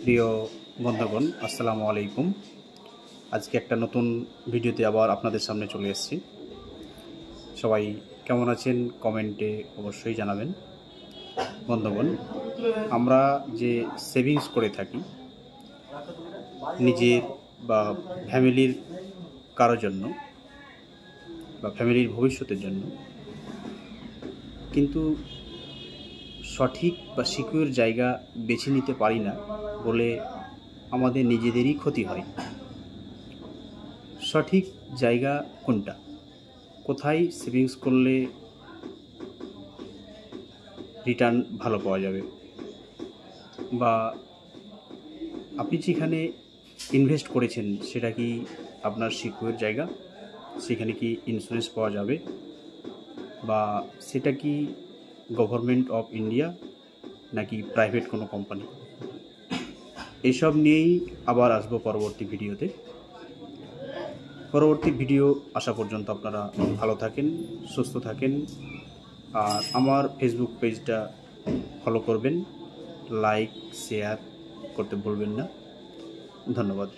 প্রিয় বন্ধুগণ, আসসালামু আলাইকুম। আজকে একটা নতুন ভিডিওতে আবার আপনাদের সামনে চলে এসেছি। সবাই কেমন আছেন কমেন্টে অবশ্যই জানাবেন। বন্ধুগণ, আমরা যে সেভিংস করে থাকি নিজের বা ফ্যামিলির কারোর জন্য বা ফ্যামিলির ভবিষ্যতের জন্য, কিন্তু সঠিক বা সিকিউর জায়গা বেছে নিতে পারি না বলে আমাদের নিজেদেরই ক্ষতি হয়। সঠিক জায়গা কোনটা, কোথায় সেভিংস করলে রিটার্ন ভালো পাওয়া যাবে, বা আপনি যেখানে ইনভেস্ট করেছেন সেটা কি আপনার সিকিউর জায়গা, সেখানে কি ইন্স্যুরেন্স পাওয়া যাবে, বা সেটা কি গভর্নমেন্ট অফ ইন্ডিয়া নাকি প্রাইভেট কোনো কোম্পানি। এসব নিয়েই আবার আসবো পরবর্তী ভিডিওতে। পরবর্তী ভিডিও আসা পর্যন্ত আপনারা ভালো থাকেন, সুস্থ থাকেন, আর আমার ফেসবুক পেজটা ফলো করবেন, লাইক শেয়ার করতে ভুলবেন না। ধন্যবাদ।